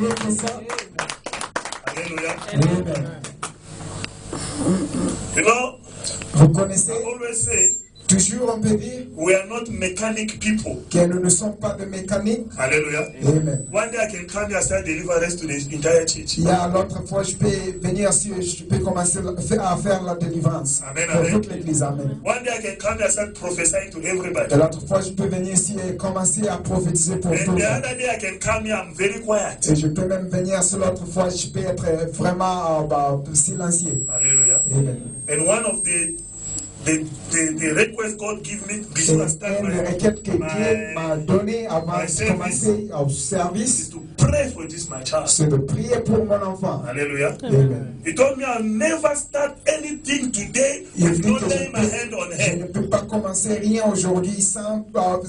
mieux que ça. Alléluia. Amen. You know, Vous connaissez, I always say, toujours on peut dire we are not mechanic people. que nous ne sommes pas de mécaniques. Hallelujah. Amen. One day I can come here and start deliverance to the entire church. Il y a l'autre fois, je peux venir ici, je peux commencer à faire la délivrance Amen, pour amen. toute l'église. Amen. One day I can come here and start prophesying to everybody. Et l'autre fois, je peux venir ici et commencer à prophétiser pour tout And le the monde. other day I can come here, I'm very quiet. Et je peux même venir sur l'autre fois, je peux être vraiment silencieux. Hallelujah. Amen. And one of the request God give me before I start Et une requête que Dieu m'a donnée avant de commencer au is service, to pray for this my child. c'est de prier pour mon enfant. Hallelujah. Amen. He told me I'll never start anything today Il with dit not que laying my hand on je ne her. peux pas commencer rien aujourd'hui sans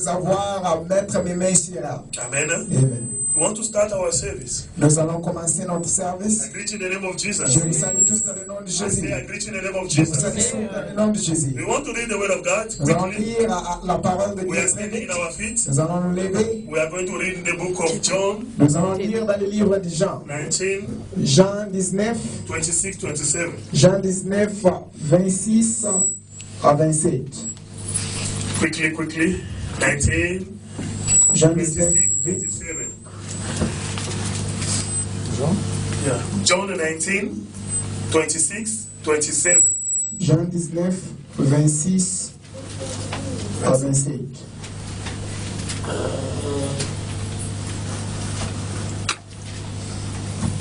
avoir à mettre mes mains sur elle. Amen. Amen. We want to start our service. Nous allons commencer notre service. I greet you in the name of Jesus. Je vous salue tous dans le nom de I say Jésus. I greet you in the name of Je vous Jesus. salue tous dans le nom de Jésus. We want to read the word of God Nous allons quickly. lire la parole de We are Dieu. standing in our feet. Nous allons nous lever. We are going to read in the book of John Nous allons lire dans le livre de Jean. 19, Jean 19, 26, 27. Jean 19, 26 à 27. Quickly. 19, Jean 19, 26, 27. Jean? Yeah. John 19, 26, 27. Jean 19, 26 à 27.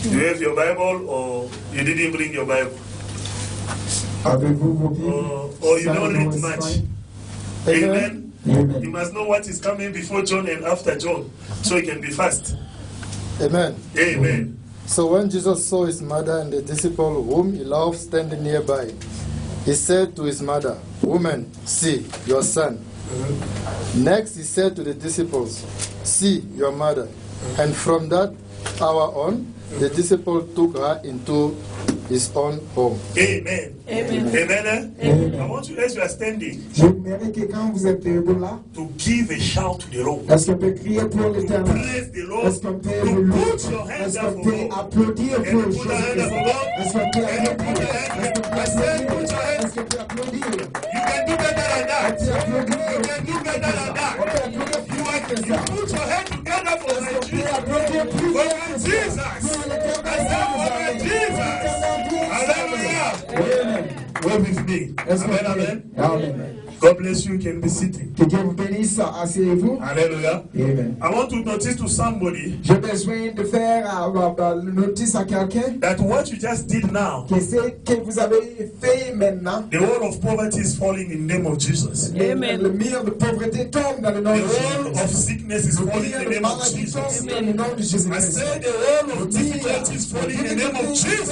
Do you have your Bible or you didn't bring your Bible? Avez-vous vos Bibles? Or you don't read much? Amen. Amen. You must know what is coming before John and after John, so it can be fast. Amen. Amen. So when Jesus saw his mother and the disciple whom he loved standing nearby, he said to his mother, "Woman, see your son." Next he said to the disciples, "See your mother." And from that hour on, the disciple took her into his own home. Amen. Amen. Amen. Amen. I want you, as you are standing, Je voudrais que quand vous êtes debout là, to give a shout to the Lord. est-ce qu'on peut crier pour l'éternel? Praise the Lord. Est-ce qu'on peut To le louer? put your hands Est-ce up qu'on for peut God. applaudir And pour put your hands up for Jésus? God. Est-ce qu'on peut And applaudir? put your hands. Est-ce qu'on peut I said, put applaudir? your hands. Est-ce qu'on peut applaudir? You can do better than On that. peut applaudir. You can do better than On that. peut applaudir plus loin que You ça. put your hands together for my Est-ce qu'on peut Jesus. applaudir plus For loin my que ça? Jesus. Pour l'éternel I said, for my Jésus. Jesus. Hallelujah. Amen. Wait with me. Est-ce qu'on Amen, peut? amen. Amen. God bless you. You can be sitting. Que Dieu vous bénisse. Asseyez-vous. Hallelujah. Amen. I want to notice to somebody J'ai besoin de faire notice à quelqu'un that what you just did now, que ce que vous avez fait maintenant, the wall of poverty is falling in the name of Jesus. Amen. le mur de pauvreté tombe dans le nom The de wall of Jésus. sickness is Le falling in mur the de name of maladie Jesus. tombe dans le nom de Jésus. I said the wall of difficulty is falling in the name of Jesus.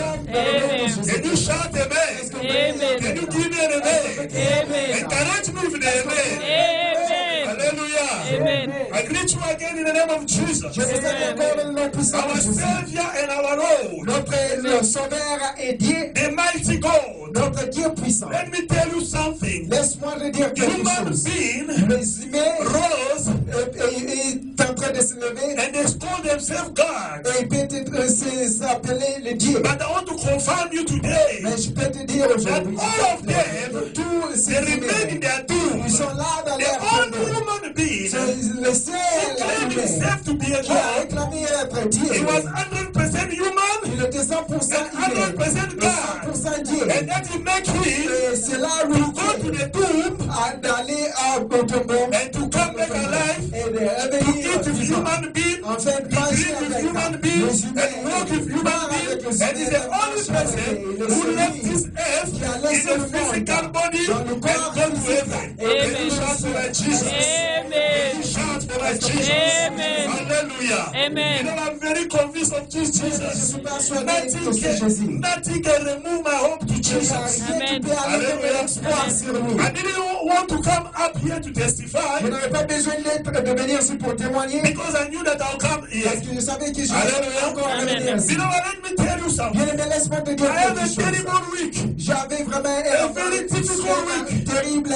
Can you shout amen? Amen. Can you give me an amen? Amen. And cannot you move the amen? Amen. Hallelujah. Amen. I greet you again in the name of Jesus. Je vous salue encore dans le nom puissant Our de Jésus. Savior and our Lord, Notre Sauveur est Dieu, the mighty God. notre Dieu puissant. Let me tell you something. Laisse-moi te dire quelque Human chose. being Les humains rose est en train de se lever and they call themselves God. et peut-être s'appeler le Dieu. But I want to confirm you today Mais je peux te dire that aujourd'hui, all of them, tous ces they remain in humains, their doom. ils sont là dans The leur only tombeau. human being C'est le seul who claimed humain himself to be a qui a God, réclamé être Dieu. he was 100% human Il était 100% and humain, 100% et God. 100% Dieu. And that he make him Et cela lui to go to the tomb d'aller au tombeau and to come back alive, et de to revenir eat with vivant. human beings, Enfin, to drink with human beings, and walk with human beings, and is the only person who left this earth in a physical body and go to heaven. Can you shout for my Jesus? Can Amen. you shout for my Jesus? Amen. Hallelujah. Amen. You know, I'm very convinced of this Je Jesus. suis persuadé que c'est Nothing Jésus. can, nothing can remove my hope to Jesus. Rien qui peut enlever mon espoir sur nous. I didn't want to come up here to testify Je n'avais pas besoin de venir ici pour témoigner because I knew that I'll come here. parce que je savais que je Alléluia. vais encore revenir ici. You know what? Let me tell you something. Bien aimé, laisse-moi te dire I have quelque a chose. terrible week. J'avais vraiment A very difficult week. terrible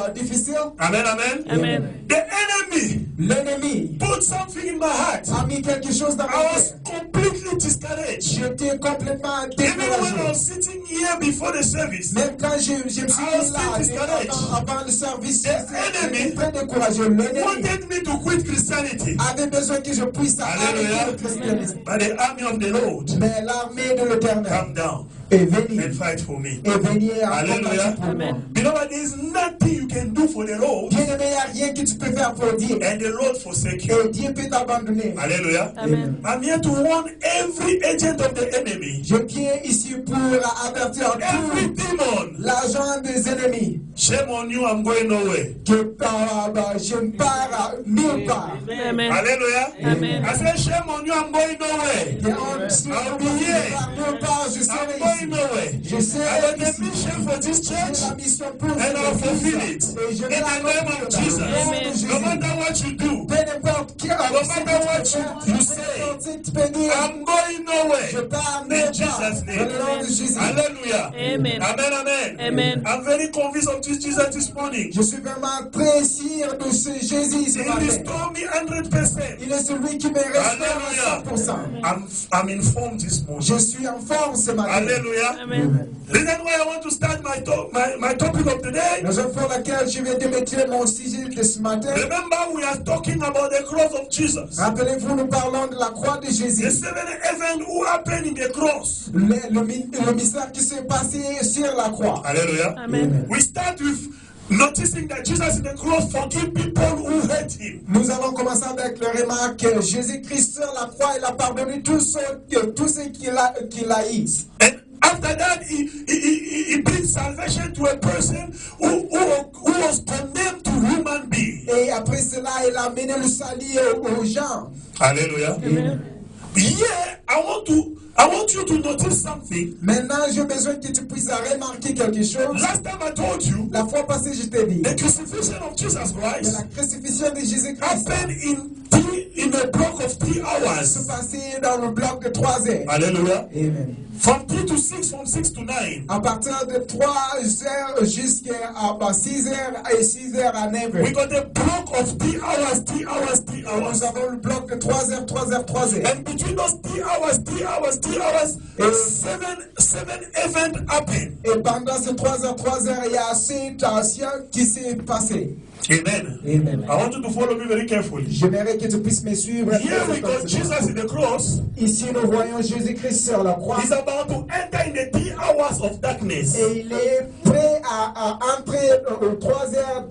et difficile. Amen, amen. Amen. The enemy L'ennemi put something in my heart. a mis quelque chose dans I ma was vie. completely discouraged. J'étais complètement Even when I découragé. was sitting here before the service, Même quand je me suis mis là, avant le service, j'étais très découragé. L'ennemi wanted me to quit Christianity. avait besoin que je puisse arrêter le christianisme. But the army of the Lord, Mais l'armée de l'Éternel come down est venue and fight for me. et venue en Hallelujah. combattre pour moi. Beloved, there is nothing you can do for the Lord, Bien-aimé, il n'y a rien que tu peux faire pour Dieu. and the Lord forsake you. Et Dieu peut t'abandonner. Hallelujah. Amen. I'm here to warn every agent of the enemy, Je viens ici pour avertir every tout demon. l'agent des ennemis Shame on you, I'm going nowhere. que je ne pars nulle part. Amen. Hallelujah. Amen. I said, shame on you, I'm going nowhere. Et on se I'll be here. nulle part, je I'm serai going ici. nowhere. Je serai I have a ici. mission for this J'ai church, la mission pour and I'll fulfill it. Et je In vais the name of Jesus. Amen. No matter what you do, Peu n'importe qui, you say, tu peux dire, I'm going je nowhere. pars In nulle part. Jesus' Dans le nom name. de Jésus. Hallelujah. Amen. Amen, amen. Amen. I'm very convinced of this Jesus this morning. Je suis vraiment très sûr de ce Jésus ce He matin. restored me 100%. Il est celui qui me restaure à 100%. I'm informed this morning. Je suis en forme ce matin. Hallelujah. Amen. Reason why I want to start my topic of today. La raison pour laquelle je vais démettre mon sujet de ce matin. Remember, we are talking about the cross of Jesus. Rappelez-vous, nous parlons de la croix de The Jésus. 7 events who happened in the cross. Le mystère qui s'est passé sur la croix. Hallelujah. Amen. We start with noticing that Jesus in the cross forgive people who hate him. Nous allons commencer avec le remarque que Jésus-Christ sur la croix, il a pardonné tous ceux qui l'haïssent. And after that, he brings salvation to a person who was condemned to human being. Et après cela, il a amené le salut aux gens. Hallelujah. Amen. Yeah, I want you to notice something. Maintenant, j'ai besoin que tu puisses remarquer quelque chose. Last time I told you, La fois passée, je t'ai dit the crucifixion of Jesus que Christ la crucifixion de Jésus-Christ happened in a block of 3 se hours. passait dans le bloc de 3 heures. Hallelujah. Amen. From 3 to 6, from 6 to 9. À partir de 3 heures jusqu'à 6 heures et 6 heures à 9 We heures. got a block of 3 hours, 3 hours, 3 hours. Nous avons le bloc de 3 heures, 3 heures, 3 heures. And between those 3 hours, 3 hours, 3 hours, seven events happen. Et pendant ces 3 heures, il y a 7 actions qui s'est passé. Amen. Amen. I want you to follow me very carefully. J'aimerais que tu puisses me suivre. Here we got Jesus in the cross. Ici, nous voyons Jésus-Christ sur la croix. He's about to enter in the 3 hours of darkness. Et il est prêt à entrer aux 3 heures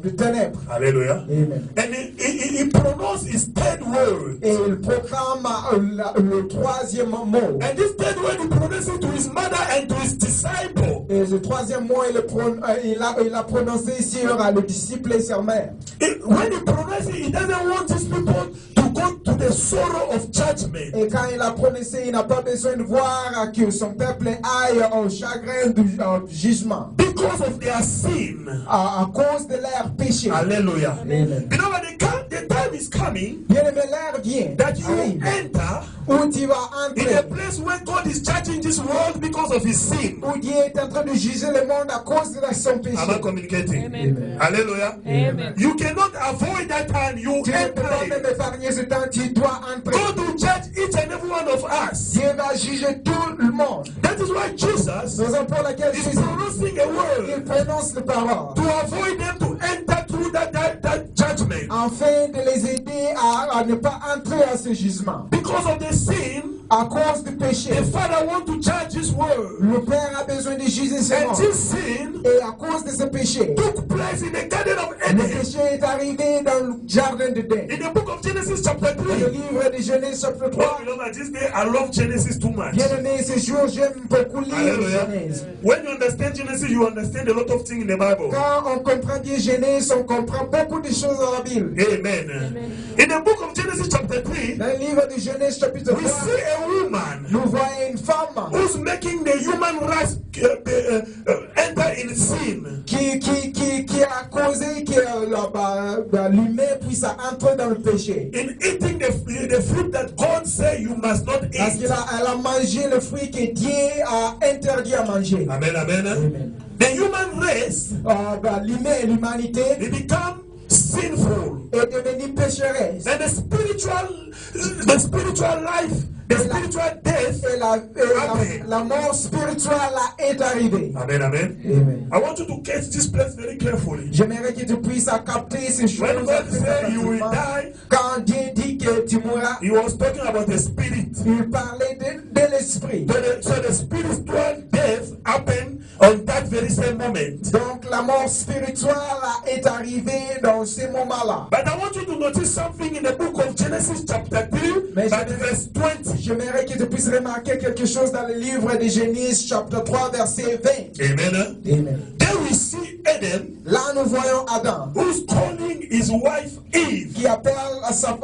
de ténèbres. Hallelujah. Amen. And he pronounced his third word. Et il proclame le 3e mot. And this third word he pronounced it to his mother and to his disciple. Et le 3e mot, il a prononcé sur le disciple et sa mère. When he pronounced it, he doesn't want these people to go to the sorrow of judgment. Et quand il a prononcé, il n'a pas besoin de voir que son peuple aille au chagrin du jugement. Because of their sin. À cause de leur péché. Hallelujah. Amen. Beloved, the time is coming Bien aimé, l'heure vient. that you Arrive. enter Où tu vas in a entrer. place where God is judging this world because of his sin. Où Dieu est en train de juger le monde à cause de son péché. Am I communicating? Amen. Hallelujah. Amen. You cannot avoid that time. You Tu ne peux pas enter. même épargner ce temps, tu dois entrer. God will judge each and every one of us. Dieu va juger tout le monde. That is why Jesus Raison pour laquelle is Jésus, pronouncing a il word prononce les paroles. to avoid them to enter through that judgment. Afin de les aider à ne pas entrer à ce jugement. Because of the sin, À cause du péché. the Father wants to judge his world. Le Père a besoin de juger ce And monde. this sin Et à cause de ce péché, took place in the Garden of le Eden. péché est arrivé dans le jardin d'Éden. In the book of Genesis chapter Dans le 3. livre de Genèse chapitre 3. Oh, beloved, this day I love Genesis too much. Bien aimé, ce jour, j'aime beaucoup lire Hallelujah. Genèse. When you understand Genesis, you understand a lot of things in the Bible. Quand on comprend bien Genèse, on comprend beaucoup de choses dans la Bible. Amen. In the book of Genesis chapter 3, Dans le livre de Genèse chapitre we 3, see a woman nous voyons une femme who's making the human race enter in sin. qui a causé que l'humain puisse entrer dans le péché. In eating the fruit that God said you must not Parce eat. qu'elle a mangé le fruit que Dieu a interdit à manger. Amen, amen. Amen. The human race, L'humain et l'humanité they become sinful. est devenue pécheresse. And the spiritual life, the spiritual death. Et la mort spirituelle est arrivée. Amen, amen. Amen. I want you to catch this place very carefully. J'aimerais que tu puisses capter ces choses. When God said you will die, quand Dieu dit que tu mourras, He was talking about the spirit. il parlait de l'esprit. So the spiritual death happened on that very same moment. Donc la mort spirituelle est arrivée dans ces moments-là. But I want you to notice something in the book of Genesis chapter 3, verse 20. J'aimerais que tu puisses remarquer quelque chose dans le livre de Genèse chapitre 3 verset 20. Amen. Amen. Then we see Adam, Là nous voyons Adam who's calling his wife Eve. qui appelle sa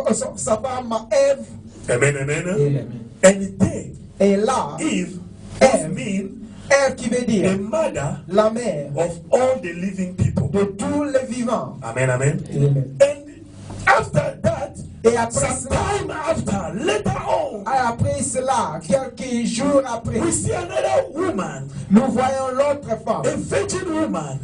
femme Ève. Amen, amen. Amen. And then Et là, Eve Ève, mean Ève qui veut the dire mother la mère of all the living people. de tous les vivants. Amen, amen. Amen. And after that, Et après some cela, time after, later on, après cela, quelques jours après, we see another woman, nous voyons l'autre femme. a virgin woman.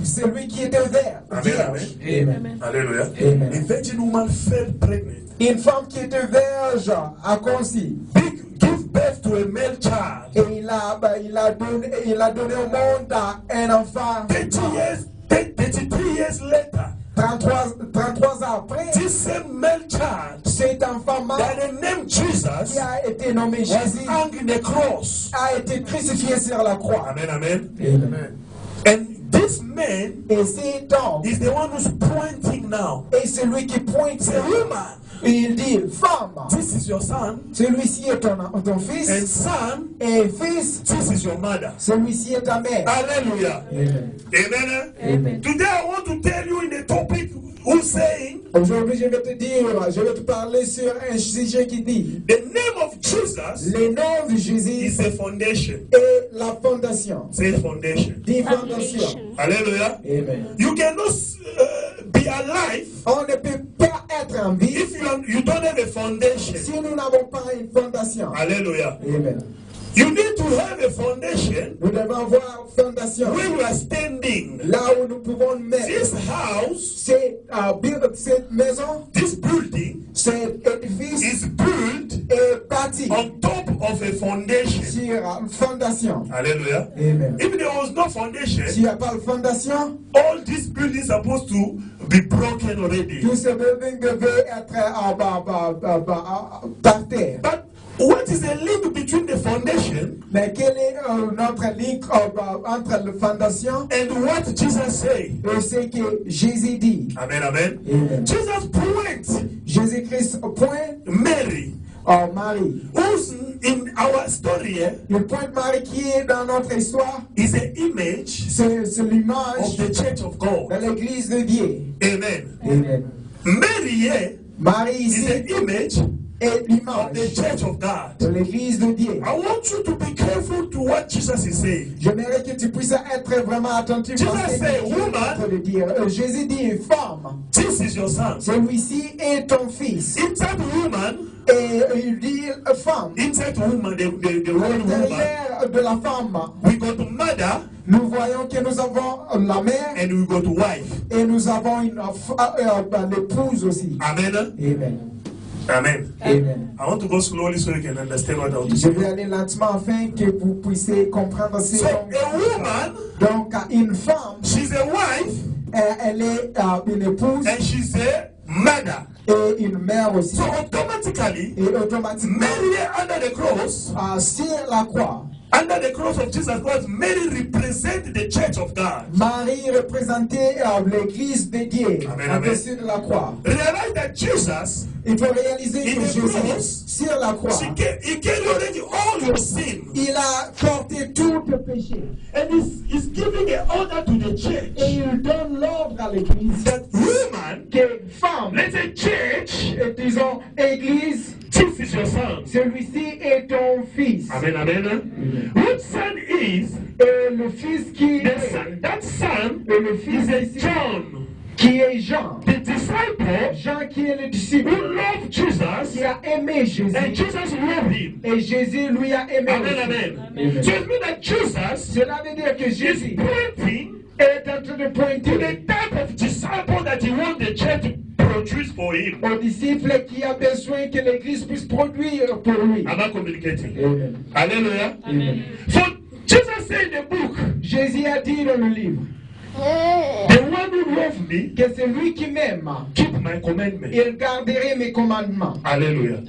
Celui qui était vert. Amen, Vierge. amen. Hallelujah. Amen. A virgin woman fell pregnant. Une femme qui était vierge a conçu. Give birth to a male child. Et il a donné au monde un enfant. 33 years later, 33 ans après, this same male child, cet enfant by the name Jesus, qui a été nommé was Jésus hung in the cross. a été crucifié sur la croix. Amen, amen. Amen. And this man Et cet homme is the one who's pointing now. est celui qui pointe. Say, woman, Il dit, femme, this is your son, celui-ci est ton fils. and son, Et fils, this is your mother. celui-ci est ta mère. Hallelujah. Amen. Amen. Amen. Today I want to tell you in the topic who's saying Aujourd'hui, je vais te parler sur un sujet qui dit the name of Jesus le nom de is Jésus a foundation. est la fondation. Say fondation. Des fondations. Hallelujah. Amen. You cannot be alive On ne peut pas être en vie if you don't have a foundation. si nous n'avons pas une fondation. Hallelujah. Amen. You need to have a foundation Nous devons avoir une fondation. where you are standing. Là où nous pouvons mettre This house, cette maison, this building cet édifice is built est bâti on top of a foundation. sur une fondation. Hallelujah. Amen. If there was no foundation, S'il n'y a pas de fondation, all these buildings are supposed to be broken already. tous ces buildings devaient être par terre. But what is the link between the foundation Mais quel est notre lien entre la fondation and what Jesus said? et ce que Jésus dit? Amen, amen. Amen. Jesus points Jésus-Christ pointe Mary, Marie. who's in our story here, Il pointe Marie qui est dans notre histoire. is an image C'est l'image of the church of God. de l'église de Dieu. Amen. Amen. Mary here Marie is ici an image est of the l'image church of God. de l'église de Dieu. I want you to be careful to what Jesus is saying. J'aimerais que tu puisses être vraiment attentif Jesus à ce said, qu'il est en train de dire. Jésus dit, femme, This is your son. celui-ci est ton fils. Inside woman, Et il dit, femme, inside woman, the à word woman, l'intérieur de la femme, we got mother nous voyons que nous avons la mère and we got wife. et nous avons une l'épouse aussi. Amen. Amen. Amen. Amen. I want to go slowly so you can understand what I want to Je say. vais aller lentement afin que vous puissiez comprendre ces So a woman, Donc, une femme, she's a wife elle est une épouse and she's a mother. et une mère aussi. So automatically, Et automatiquement, Mary under the cross, sur la croix, under the cross of Jesus Christ, Mary represents the church of God. Marie représentait l'église de Dieu Amen, en amen. dessus de la croix. Realize that Jesus, Il faut réaliser In que the Jésus, cross, sur la croix, he carried already all your sin. il a porté tout le péché. And he's giving an order to the church. Et il donne l'ordre à l'église That woman, que femme, let's say church, et disons église, this is your son. celui-ci est ton fils. Amen, amen. Which son is Et le fils qui the est, son? That son et le fils is a ici, John, qui est Jean. the disciple Jean qui est le who disciple, loved Jesus, qui a aimé Jésus. and Jesus loved him. Et Jésus lui a aimé. Amen, aussi. amen. Amen. So it means that Jesus Cela veut dire que is Jésus pointing est en train de to pointer the type of disciple that he wants the church to produce for him. au disciple qui a besoin que l'Église puisse produire pour lui. Am I communicating? Amen. Hallelujah. Amen. So Jesus said in the book, Jésus a dit dans le livre the one who loves me, que celui qui m'aime, keep my commandments. il garderait mes commandements. Hallelujah.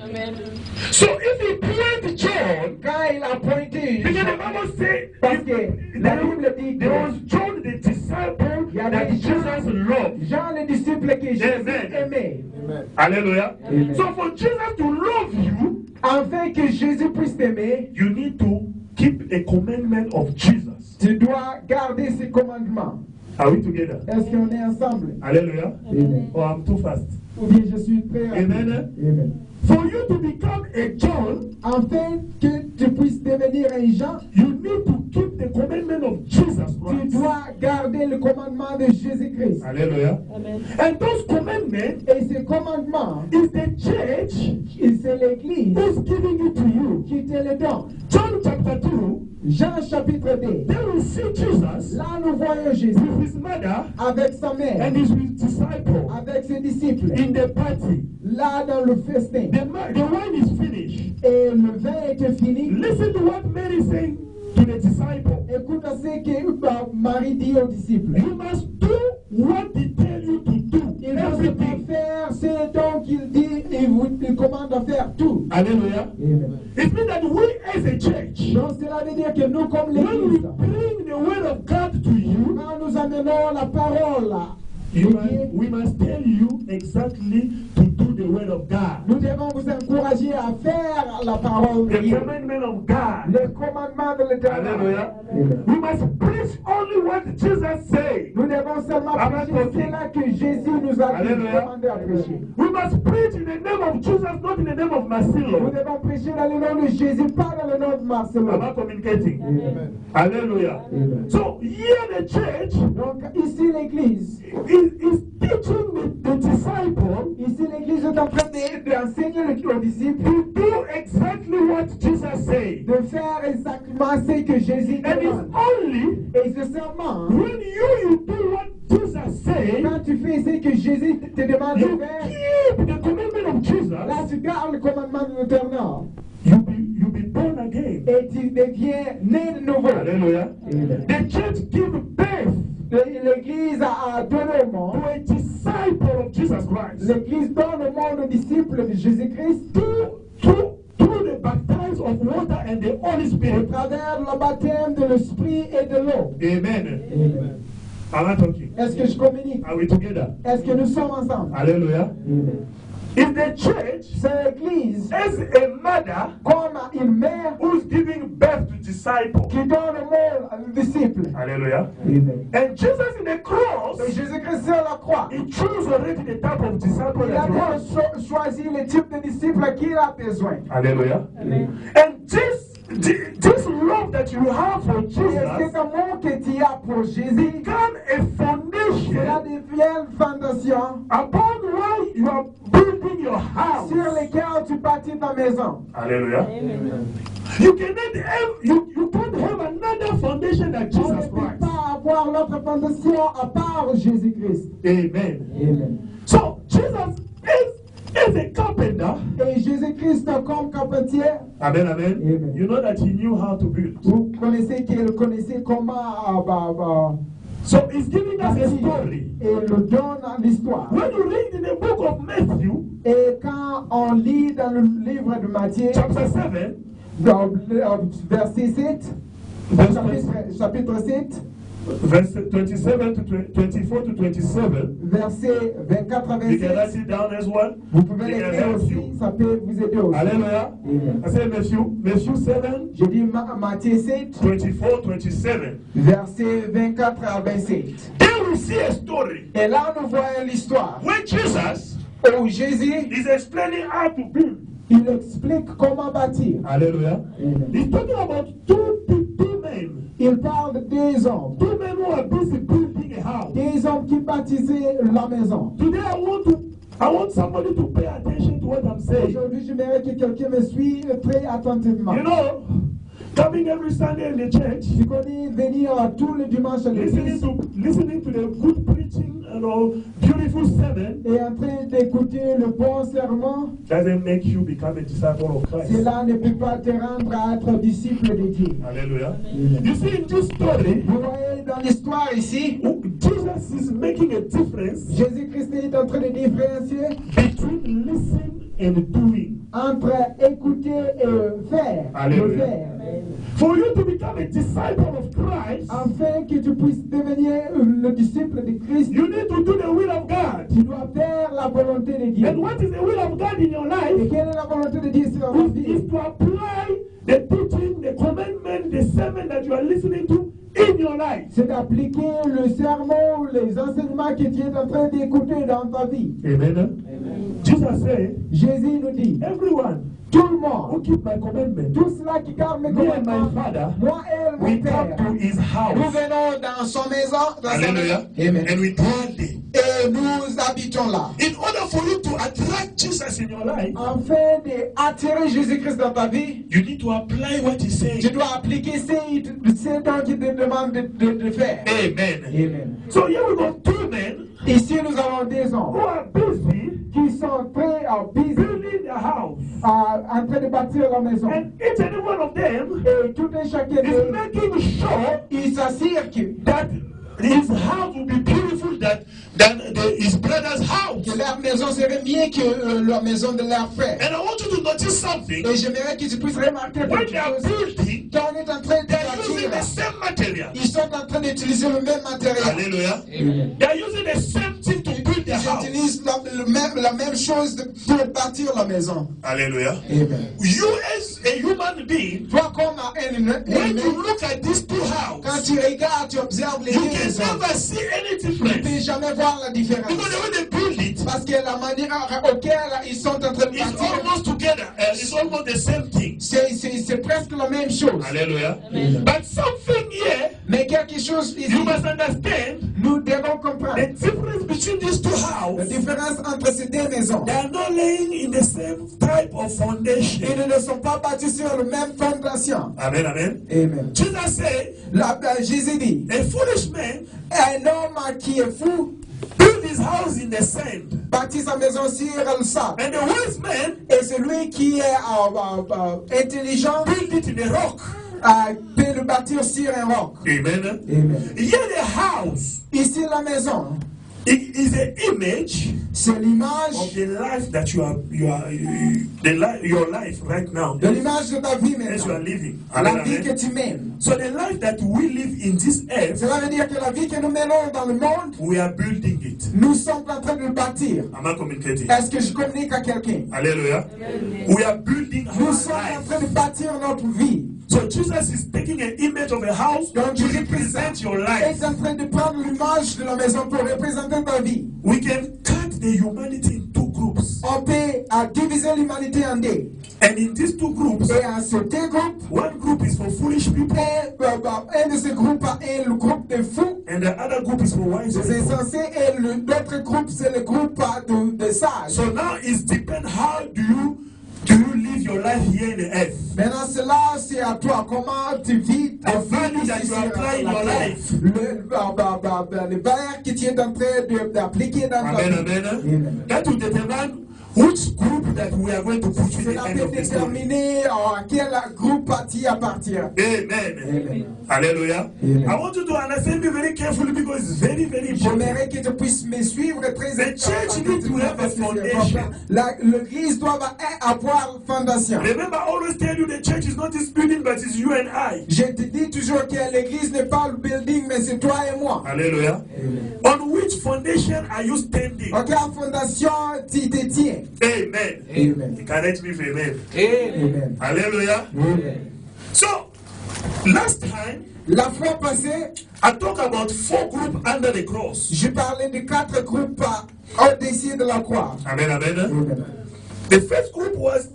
So if he pointed John, Quand il a pointé, because the Bible says, parce que la Bible dit there que was John the disciple il y avait that Jesus loved. Jean le disciple que Jésus Amen. aimait, Amen. Hallelujah. Amen. So for Jesus to love you, afin que Jésus puisse t'aimer, you need to keep a commandment of Jesus. tu dois garder ses commandements. Are we together? Est-ce qu'on est ensemble? Hallelujah. Amen. Oh, I'm too fast. Ou bien je suis très rapide. Amen. Amen. For you to become a John, Afin que tu puisses devenir un Jean, you need to keep the commandment of Jesus tu Christ. dois garder le commandement de Jésus-Christ. Hallelujah. And those commandments Et ce commandement, is the church c'est l'Église who's giving it to you. qui te le donne. John chapter 2, Jean chapitre 2. there we see Jesus Là, nous voyons Jésus with his mother avec sa mère, and his disciples avec ses disciples, in the party. là dans le festin. The wine is finished. Et le vin était fini. Listen to what Mary said to the disciple. Écoute ce que Marie dit aux disciples. You must do what he tell you to do. Il ne faut pas Everything. faire ce dont il dit, il commande à faire tout. Hallelujah. Amen. It means that we as a church, Donc cela veut dire que nous, comme when we l'Église, bring the word of God to you, quand nous amenons la parole de you Dieu, we must tell you exactly to do the word of God. nous devons vous encourager à faire la parole de The Dieu. commandment of God. Le commandement de l'Éternel. Hallelujah. Amen. We must preach only what Jesus said. Nous devons seulement Amen. prêcher cela que Jésus nous a Alléluia. demandé à prêcher. We must preach in the name of Jesus, not in the name of Nous Marcelo. devons prêcher dans le nom de Jésus, pas dans le nom de Marcelo. Am I communicating? Amen. Hallelujah. Amen. So here the church Donc ici l'Église, is teaching the disciple ici l'Église est en train d'enseigner aux disciples to do exactly what Jesus said. de faire exactement ce que Jésus And it's demande. only Et c'est seulement when you do what Jesus said, quand tu fais ce que Jésus te demande you de faire, keep the commandment of Jesus, là tu gardes le commandement de l'Éternel you be born again. et tu deviens né de nouveau. Hallelujah. Amen. The church give birth L'Église a donné au to monde, a disciple of Jesus Christ. l'Église donne au monde aux disciples de Jésus-Christ Through the baptism of water and the Holy au Spirit. travers le baptême de l'Esprit et de l'eau. Amen. Amen. Am I talking? Est-ce que je communique? Are we together? Est-ce que nous sommes ensemble? Hallelujah. Amen. If the church C'est l'Église as a mother comme une mère who's giving birth to disciples. qui donne au monde aux disciples. Hallelujah. Amen. And Jesus in the cross, Et Jésus-Christ sur la croix, he chose already the type of disciple il a that he wants. déjà choisi le type de disciple qu'il a besoin. Hallelujah. Amen. And this love that you have for Et Jesus cet amour que tu as pour Jésus, become a cela foundation devient une fondation upon why you are building your house. sur laquelle tu bâtis ta maison. Hallelujah. Amen. You cannot have you can't have another foundation than On ne Jesus peut Christ. pas avoir l'autre fondation à part Jésus-Christ. Amen. Amen. So Jesus is a carpenter. Et Jésus-Christ comme carpentier, Amen, amen. Amen. You know that he knew how to build. vous connaissez qu'il connaissait comment So he's giving us a story. et le donne à l'histoire. When you read in the book of Matthew, Et quand on lit dans le livre de Matthieu, chapter 7, dans le verset 7, chapitre 7, verse 27 to 24 to 27, verset 24 à you can 27, write it down as well. vous pouvez It can l'écrire help aussi, you. ça peut vous aider aussi. Hallelujah. Amen. I say Matthew 7, Je dis Matthieu 7, 24, 27. verset 24 à 27. Then we see a story Et là, nous voyons l'histoire when Jesus où Jésus, is explaining how to build. il explique comment bâtir. Hallelujah. Amen. He's talking about two men. Il parle de deux hommes. Two men who are busy building a house. Des hommes qui bâtissaient la maison. Today I want somebody to pay attention to what I'm saying. Aujourd'hui, j'aimerais que quelqu'un me suive très attentivement. You know, coming every Sunday in the church, Tu connais venir tous les dimanches à l'église listening to the good preaching and all beautiful sermon, et en train d'écouter le bon serment, doesn't make you become a disciple of Christ. cela ne peut pas te rendre à être disciple de Dieu. Hallelujah. You see, in this story, Vous voyez dans l'histoire ici, Jesus is making a difference Jésus-Christ est en train de différencier between listen and doing. entre écouter et faire. Alléluia. Le faire. For you to become a disciple of Christ, Afin que tu puisses devenir le disciple de Christ, you need to do the will of God. tu dois faire la volonté de Dieu. And what is the will of God in your Et life? quelle est la volonté de Dieu sur ta vie? Is to apply the teaching, the commandment, the sermon that you are listening to in your life. C'est d'appliquer le sermon, les enseignements que tu es en train d'écouter dans ta vie. Amen. Jesus said, Jésus nous dit, everyone tout le who monde, keep my commandment, tout cela qui garde mes me and my commandements, Father, moi et mon we come Père, to his nous house. venons dans son maison, dans sa Hallelujah. maison. Amen. And we dwell there. Et nous habitons là. In order for you to attract Jesus in your life, Afin d'attirer Jésus-Christ dans ta vie, you need to apply what he says. tu dois appliquer ce dont il te demande de faire. Amen. Amen. So here we got two men Ici, nous avons des who hommes are busy qui sont très busy, building their house. en train de bâtir la maison. And each and every one of them Et tout un chacun is d'eux, making sure il s'assure that his house will be beautiful than his brother's house. que leur maison serait mieux que la maison de leur frère. And I want you to notice something. Et j'aimerais que tu puisses remarquer When quelque they are chose. building, Quand on est en train de they are using the bâtir, same material. ils sont en train d'utiliser le même matériel. Hallelujah. They are using the same thing to build their Ils house. utilisent la même chose pour bâtir la maison. Hallelujah. Amen. You as a human being, Toi, comme un when humain, you look at these two quand houses, tu regardes, tu observes les you deux can maisons, never see any tu ne difference. peux jamais voir la différence. Because the way they build it Parce que la manière auquel ils sont en train de is bâtir, almost together. It's almost the same thing. c'est presque la même chose. Hallelujah. But something here, Mais quelque chose ici, you must understand nous devons comprendre. the difference between these two La houses. différence entre ces deux maisons. They are not laying in the same type of foundation. Ils ne sont pas bâtis sur la même fondation. Amen, amen. Amen. Jesus said, Jésus dit, a foolish man un homme qui est fou built his house in the sand. bâtit sa maison sur le sable. And the wise man Et celui qui est intelligent built it in the rock. peut le bâtir sur un roc. Amen. Amen. Here the house Ici, la maison, it is an image c'est of l'image the life that your life right now de l'image de ta vie as you are maintenant. living. La Amen, vie amen. que tu mènes. So the life that we live in this earth, Cela veut dire que la vie que nous menons dans le monde, we are building it. nous sommes en train de le bâtir. Am I communicating? Est-ce que je communique à quelqu'un? Hallelujah. We are building Nous our sommes en life. train de bâtir notre vie. So Jesus is taking an image of a house Donc to Jésus represent your est life. en train de prendre l'image de la maison pour représenter ta vie. We can cut the humanity in two groups. On peut diviser l'humanité en deux. And in these two groups, Et en ces deux groupes, one group is for foolish people un de ces groupes est le groupe des fous, and the other group is for wise des people. insensés, et l'autre groupe c'est le groupe de sages. So now it depends how do you live your life here in the earth. Maintenant, cela, c'est à toi. Comment tu vis ta The value vie that ici you sur apply in la your terre. life. Le valeur que tu es en train d'appliquer dans ta Amen, vie. amen. Amen. That will determine which group that we are going to put you in the Cela end peut of the story. déterminer à quel groupe tu appartiens. Amen. Amen. Hallelujah. Amen. I want you to understand me very carefully because it's very, very important. J'aimerais que tu puisses me suivre très The church needs to have a foundation. L'église doit avoir une fondation. Remember, I always tell you the church is not this building, but it's you and I. Je te dis toujours que l'église n'est pas le building, mais c'est toi et moi. Hallelujah. On which foundation are you standing? En quelle fondation tu te tiens? Amen. Amen. Correct me for amen. Amen. Hallelujah. Amen. So, last time, La fois passée, I talked about 4 groups under the cross. je parlais de 4 groupes au-dessus de la croix. Amen, amen. Amen. The first group was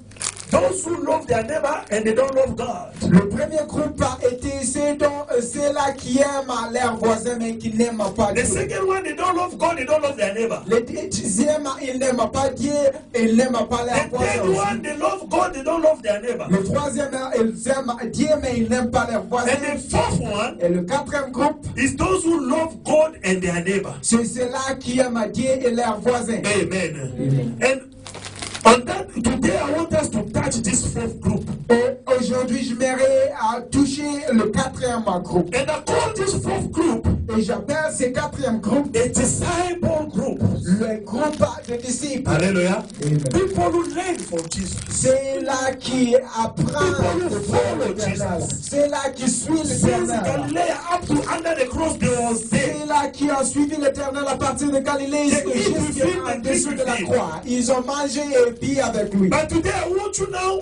those who love their neighbor and they don't love God. Le premier groupe était ceux-là qui aiment leurs voisins mais qui n'aiment pas The Dieu. second one, they don't love God, they don't love their neighbor. Le deuxième, ils n'aiment pas Dieu et ils n'aiment pas leurs The third voisins one, aussi. they love God, they don't don't love their neighbor. Le troisième, ils aiment Dieu, mais ils n'aiment pas leurs voisins. And the fourth one Et le quatrième groupe, is those who love God and their neighbor. c'est ceux-là qui aiment Dieu et leurs voisins. Amen. And on that, today I want us to touch this fourth group. Et aujourd'hui, je m'aimerais à toucher le quatrième groupe. And I call this fourth group Et j'appelle ce quatrième groupe a disciple group. le groupe de disciples. Hallelujah. People who learn from Jesus. C'est là qui apprend de follow l'Éternel. Jesus. C'est là qui suit Since l'Éternel. Galilee up to under the cross, they was there. C'est là qui ont suivi l'Éternel à partir de Galilée jusqu'en dessous de la croix. Ils ont mangé et bu avec lui. But today I want you now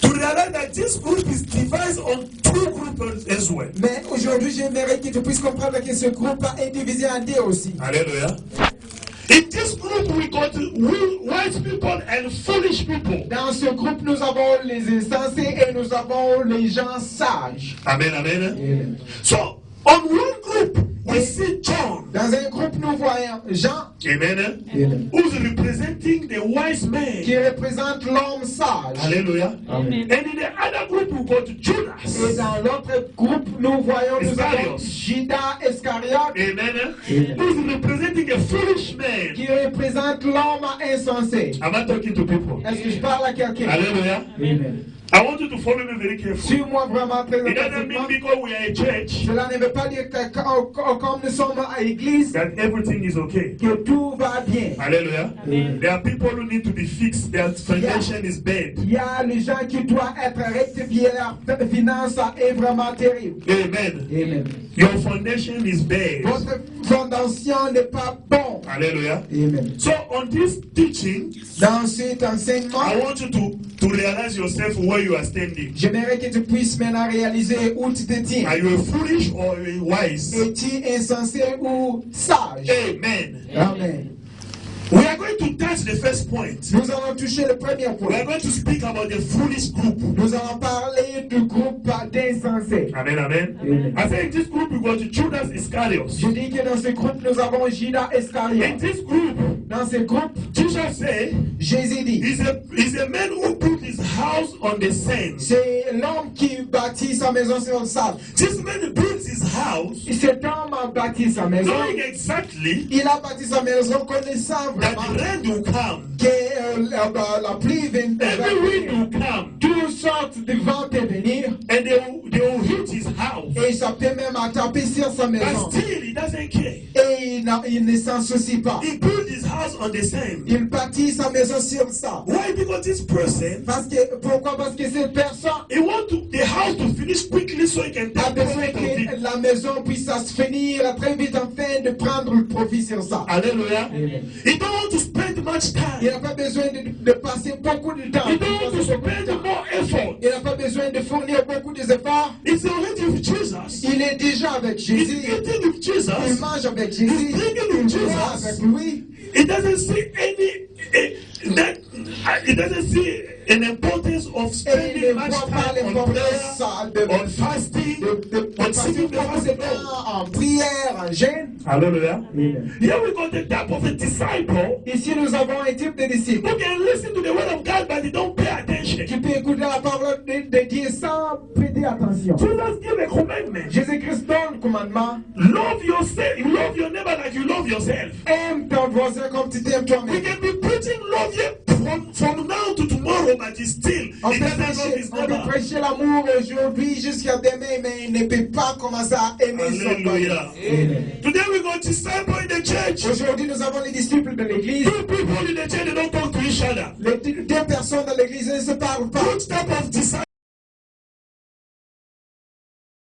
to realize that this group is divided on two groups as well. Mais aujourd'hui, j'aimerais que tu puisses comprendre que ce groupe est divisé en deux aussi. Hallelujah. In this group we got wise people and foolish people. Dans ce groupe, nous avons les insensés et nous avons les gens sages. Amen, amen. So, on one group, we see John. Dans un groupe, nous voyons Jean, Amen. Who's representing the wise man. qui représente l'homme sage. Hallelujah. Amen. And in the other group, we got Et Judas. dans l'autre groupe, nous voyons Iscariot. Judas Iscariote, Amen. Who's representing a foolish man. qui représente l'homme insensé. Am I talking to people? Est-ce que je parle à quelqu'un? Hallelujah. Amen. I want you to follow me very carefully. Suis-moi vraiment très It doesn't mean attentivement. because we are a church Cela ne veut pas dire que comme nous sommes à l'église, that everything is okay. que tout va bien. Hallelujah. There are people who need to be fixed. Their foundation is bad. Il y a les gens qui doivent être rectifiés, leur finance est vraiment terrible. Amen. Amen. Your foundation is bad. Votre fondation n'est pas bon. Hallelujah. Amen. So on this teaching, Dans cet enseignement, I want you to realize yourself where you are standing. j'aimerais que tu puisses maintenant réaliser où tu te tiens. Are you a foolish or are you wise? Es-tu insensé ou sage? Amen. Amen. We are going to touch the first point. Nous allons toucher le premier We are point. going to speak about the foolish group. Nous allons parler du groupe d'insensés. Amen, amen. Amen. I say in this group we got Judas Iscariot. Je dis que dans ce groupe, nous avons Judas In Iscariot. this group, Dans ce groupe, Jesus said, Jésus dit, he's a man who built his house on the sand. c'est l'homme qui bâtit sa maison sur le sable. This man built his house Cet homme a bâti sa maison. knowing exactly Il a bâti sa maison connaissant that vraiment the rain will come. que la pluie va Every wind venir. will come. Toutes sortes de vents peuvent venir. And they will hit his house. Et ça peut même taper sur sa maison. But still, he doesn't care. Et il ne s'en soucie pas. He built his house on the sand. Il bâtit sa maison sur ça. Why? Because this person, Pourquoi? Parce que cette personne he wants the house to finish quickly so he can a take besoin profit of it. que la maison puisse se finir très vite afin de prendre le profit sur ça. Hallelujah. He don't want to spend much Il time. n'a pas besoin de passer beaucoup de temps. He don't want to spend more effort. Il n'a pas besoin de fournir beaucoup d'efforts. He's already with Jesus. Il est déjà avec He's Jésus. eating with Il Jesus. mange avec Jésus. Il boit avec lui. He doesn't see he doesn't see an importance of Et il spending ne much voit pas time on l'importance prayer, de on fasting, on passer seeking the beaucoup face de of God. temps en prière, en jeûne. Hallelujah. Here we got the type of a disciple Ici, nous avons un type de disciple who can listen to the word of God, but they don't pay attention. qui peut écouter la parole de Dieu sans prêter attention. Jesus gave a commandment. Jésus-Christ donne le commandement. Love yourself. You love your neighbor like you love yourself. Aime ton voisin comme tu t'aimes We toi-même. can be preaching love here from now to tomorrow, but it's still On he peut doesn't love his prêcher, neighbor. l'amour aujourd'hui jusqu'à demain, mais il ne peut pas commencer à aimer son Hallelujah. voisin. Today we got disciple in the church. Aujourd'hui, nous avons les disciples de l'église. Two people in the church, they don't talk to each other. Les deux personnes dans l'église ne se parlent pas. Each